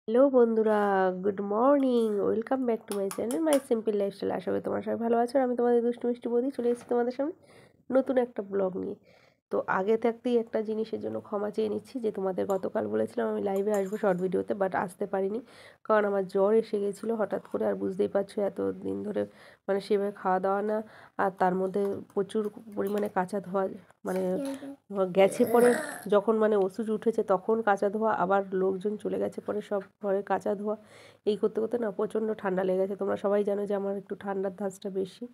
Hello বন্ধুরা, good morning. Welcome back to my channel my simple lifestyle. আশা করি তোমার সবাই ভালো আছো। আর আমি তোমাদের দুষ্টু মিষ্টি বৌদি চলে এসেছি তোমাদের সামনে নতুন একটা ব্লগ নিয়ে। তো আগে থাকতেই একটা জিনিসের জন্য ক্ষমা চেয়ে নিচ্ছি যে তোমাদের গতকাল বলেছিলাম আমি লাইভে আসবো শর্ট ভিডিওতে, বাট আসতে পারিনি কারণ আমার জ্বর এসে গেছিলো হঠাৎ করে। আর বুঝতেই পারছো এত দিন ধরে মানে সেভাবে খাওয়া দাওয়া না, আর তার মধ্যে প্রচুর পরিমাণে কাঁচা ধোয়া মানে গেছে পরে, যখন মানে ওষুধ উঠেছে তখন কাঁচা ধোয়া, আবার লোকজন চলে গেছে পরে সব ঘরে কাঁচা ধোয়া, এই করতে করতে না প্রচণ্ড ঠান্ডা লেগে গেছে। তোমরা সবাই জানো যে আমার একটু ঠান্ডার ধাঁচটা বেশি,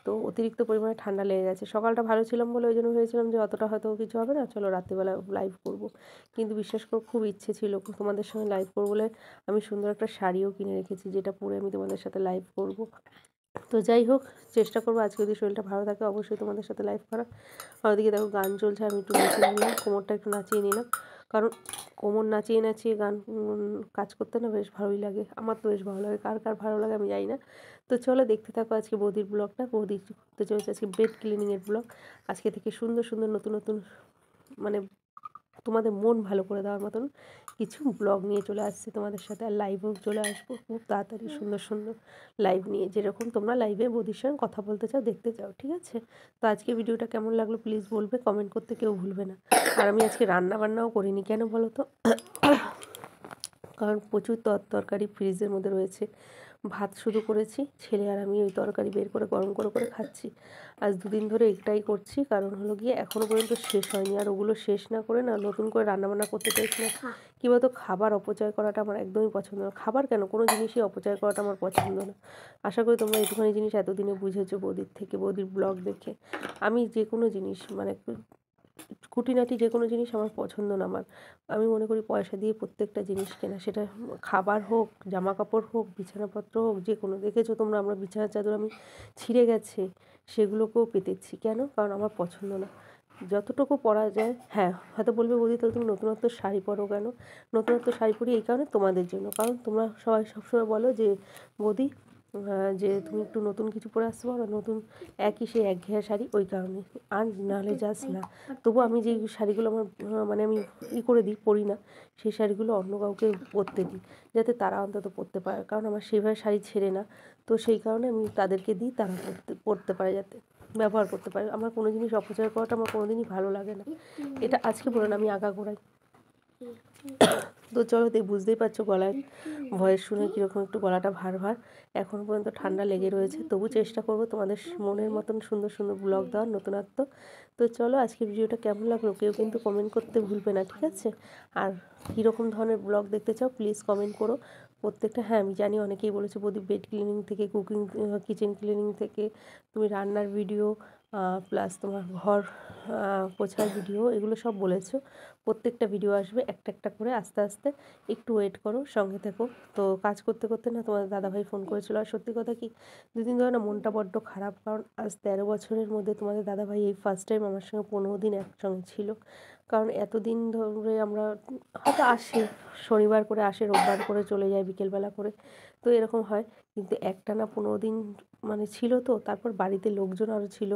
তো অতিরিক্ত পরিমাণে ঠান্ডা লেগে গেছে। সকালটা ভালো ছিলাম বলে ওই জন্য ভেবেছিলাম যে অতটা হয়তো কিছু হবে না, চলো রাত্রিবেলা লাইভ করব। কিন্তু বিশ্বাস করো খুব ইচ্ছে ছিল তোমাদের সঙ্গে লাইভ করবো বলে। আমি সুন্দর একটা শাড়িও কিনে রেখেছি যেটা পরে আমি তোমাদের সাথে লাইভ করব। তো যাই হোক, চেষ্টা করবো আজকে যদি শরীরটা ভালো থাকে অবশ্যই তোমাদের সাথে লাইভ করা। আর ওদিকে দেখো গান চলছে, আমি একটু নেচে নিলাম, কোমরটা একটু নাচিয়ে নিলাম, কারণ কোমর নাচিয়ে নাচিয়ে গান কাজ করতে না বেশ ভালোই লাগে। আমার তো বেশ ভালো লাগে, কার কার ভালো লাগে আমি জানি না। তো চলো দেখতে থাকো আজকে বৌদির ব্লগটা। বৌদি করতে চলেছে আজকে বেড ক্লিনিংয়ের ব্লগ। আজকে থেকে সুন্দর সুন্দর নতুন নতুন মানে তোমাদের মন ভালো করে দেওয়ার মতন কিছু ব্লগ নিয়ে চলে আসছি তোমাদের সাথে। আর লাইভেও চলে আসবো খুব তাড়াতাড়ি সুন্দর সুন্দর লাইভ নিয়ে, যেরকম তোমরা লাইভে বৌদির সঙ্গে কথা বলতে চাও, দেখতে চাও, ঠিক আছে? তো আজকে ভিডিওটা কেমন লাগলো প্লিজ বলবে, কমেন্ট করতে কেউ ভুলবে না। আর আমি আজকে রান্না বান্নাও করিনি, কেন বলো তো? কারণ প্রচুর তরকারি ফ্রিজের মধ্যে রয়েছে। ভাত শুধু করেছি, ছেলে আর আমি ওই তরকারি বের করে গরম করে করে খাচ্ছি। আজ দুদিন ধরে এটাই করছি, কারণ হলো গিয়ে এখনও পর্যন্ত শেষ হয়নি। আর ওগুলো শেষ না করে না নতুন করে রান্নাবান্না করতে চাইছি না। কী বলতো, খাবার অপচয় করাটা আমার একদমই পছন্দ না। খাবার কেন, কোনো জিনিসই অপচয় করাটা আমার পছন্দ না। আশা করি তোমরা একটুখানি জিনিস এতদিনে বুঝেছো বৌদির থেকে, বৌদির ব্লগ দেখে। আমি যে কোনো জিনিস মানে খুঁটিনাটি যে কোনো জিনিস আমার পছন্দ না। আমি মনে করি পয়সা দিয়ে প্রত্যেকটা জিনিস কেনা, সেটা খাবার হোক, জামা কাপড় হোক, বিছানাপত্র হোক, যে কোনো। দেখেছো তোমরা আমরা বিছানার চাদর আমি ছিঁড়ে গেছে সেগুলোকেও পেতেছি, কেন? কারণ আমার পছন্দ না। যতটুকু পরা যায়, হ্যাঁ হয়তো বলবে বৌদি তাহলে তুমি নতুনত্ব শাড়ি পরো কেন? নতুনত্ব শাড়ি পরি এই কারণে তোমাদের জন্য, কারণ তোমরা সবাই সবসময় বলো যে বৌদি যে তুমি একটু নতুন কিছু পরে আসতে পারো, নতুন একই সেই একঘেয়ে শাড়ি, ওই কারণে। আর নাহলে জাস্ট না। তবু আমি যেই শাড়িগুলো আমার মানে আমি করে দিই, পরি না, সেই শাড়িগুলো অন্য কাউকে পরতে দিই, যাতে তারা অন্তত পরতে পারে, কারণ আমার সেইভাবে শাড়ি ছেড়ে না। তো সেই কারণে আমি তাদেরকে দিই, তারা পরতে পারে, যাতে ব্যবহার করতে পারে। আমার কোনো জিনিস অপচয় করাটা আমার কোনো দিনই ভালো লাগে না। এটা আজকে বলে না, আমি আগাগোড়াই। তো চলো বুঝতেই পারছো গলায় ভয়েস শুনে কীরকম একটু গলাটা ভার ভার। এখনও পর্যন্ত ঠান্ডা লেগে রয়েছে, তবু চেষ্টা করবো তোমাদের মনের মতন সুন্দর সুন্দর ব্লগ দেওয়ার, নতুনত্ব। তো চলো আজকের ভিডিওটা কেমন লাগলো কেউ কিন্তু কমেন্ট করতে ভুলবে না, ঠিক আছে? আর কীরকম ধরনের ব্লগ দেখতে চাও প্লিজ কমেন্ট করো প্রত্যেকটা। হ্যাঁ আমি জানি অনেকেই বলেছে বৌদি বেড ক্লিনিং থেকে, কুকিং কিচেন ক্লিনিং থেকে, তুমি রান্নার ভিডিও প্লাস তোমার ঘর পোছার ভিডিও, এগুলো সব বলেছো। প্রত্যেকটা ভিডিও আসবে একটা একটা করে, আস্তে আস্তে। একটু ওয়েট করো, সঙ্গে থেকো। তো কাজ করতে করতে না তোমাদের দাদাভাই ফোন করেছিল। আর সত্যি কথা কি, দুদিন ধরে না মনটা বড্ড খারাপ, কারণ আজ 13 বছরের মধ্যে তোমাদের দাদাভাই এই ফার্স্ট টাইম আমার সঙ্গে 15 দিন একসঙ্গে ছিল। কারণ এতদিন ধরে আমরা হয়তো আসে শনিবার করে আসে, রোববার করে চলে যায় বিকেলবেলা করে, তো এরকম হয়। কিন্তু একটানা 15 দিন মানে ছিল, তো তারপর বাড়িতে লোকজন আরও ছিল,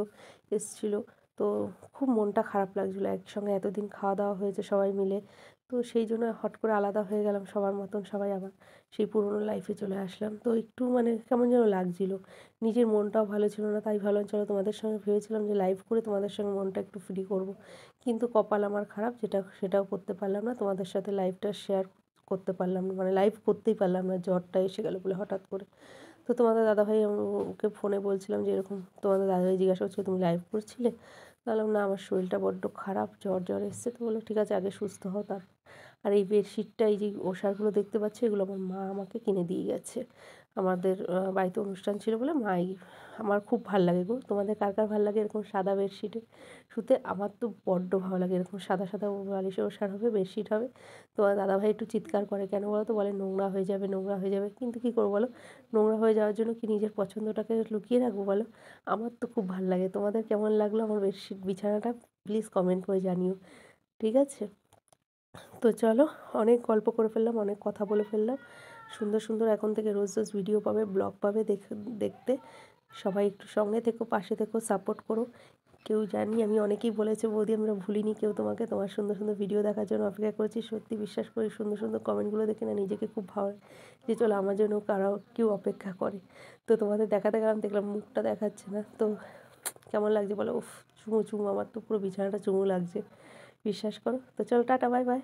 এসেছিলো। তো খুব মনটা খারাপ লাগছিলো, একসঙ্গে এতদিন খাওয়া দাওয়া হয়েছে সবাই মিলে। তো সেই জন্য হট করে আলাদা হয়ে গেলাম সবার মতন, সবাই আবার সেই পুরনো লাইফে চলে আসলাম। তো একটু মানে কেমন যেন লাগছিলো, নিজের মনটাও ভালো ছিল না। তাই ভাবলাম চলো তোমাদের সঙ্গে ভেবেছিলাম যে লাইভ করে তোমাদের সঙ্গে মনটা একটু ফ্রি করব। কিন্তু কপাল আমার খারাপ, সেটাও করতে পারলাম না, তোমাদের সাথে লাইভটা শেয়ার করতে পারলাম না, মানে লাইভ করতেই পারলাম না, জ্বরটা এসে গেলো বলে হঠাৎ করে। তো তোমাদের দাদাভাই ওকে ফোনে বলছিলাম যে এরকম, তোমাদের দাদাভাই জিজ্ঞাসা করছিল তুমি লাইভ করছিলে? বললাম না, আমার শরীরটা বড্ড খারাপ, জ্বর জ্বর এসছে। তো বললো ঠিক আছে আগে সুস্থ হও তারপর। আর এই বেডশিটটা, এই যে ওষারগুলো দেখতে পাচ্ছ, এগুলো আমার মা আমাকে কিনে দিয়ে গেছে। আমাদের বাড়িতে অনুষ্ঠান ছিল বলে মাই, আমার খুব ভাল লাগে গো। তোমাদের কার কার ভালো লাগে এরকম সাদা বেডশিটে শুতে? আমার তো বড্ড ভালো লাগে এরকম সাদা সাদা বালিশে ওষার হবে, বেডশিট হবে। তোমার দাদাভাই একটু চিৎকার করে, কেন বলো তো? বলে নোংরা হয়ে যাবে, নোংরা হয়ে যাবে। কিন্তু কী করবো বলো, নোংরা হয়ে যাওয়ার জন্য কি নিজের পছন্দটাকে লুকিয়ে রাখবো বলো? আমার তো খুব ভালো লাগে। তোমাদের কেমন লাগলো আমার বেডশিট বিছানাটা প্লিজ কমেন্ট করে জানিও, ঠিক আছে? তো চলো, অনেক গল্প করে ফেললাম, অনেক কথা বলে ফেললাম। সুন্দর সুন্দর এখন থেকে রোজ রোজ ভিডিও পাবে, ব্লগ পাবে দেখতে। সবাই একটু সঙ্গে থেকো, পাশে থেকো, সাপোর্ট করো। কেউ জানি আমি অনেকেই বলেছে বৌদি আমরা ভুলিনি কেউ তোমাকে, তোমার সুন্দর সুন্দর ভিডিও দেখার জন্য অপেক্ষা করেছি। সত্যি বিশ্বাস করি সুন্দর সুন্দর কমেন্টগুলো দেখে না নিজেকে খুব ভালো লাগে যে চলো আমার জন্য কারো কেউ অপেক্ষা করে। তো তোমাদের দেখাতে গেলাম, দেখলাম মুখটা দেখাচ্ছে না, তো কেমন লাগছে বলো? উফ, চুমু চুমু, আমার তো পুরো বিছানাটা চুমু লাগছে, বিশ্বাস করো। তো চলো টাটা, বাই বাই।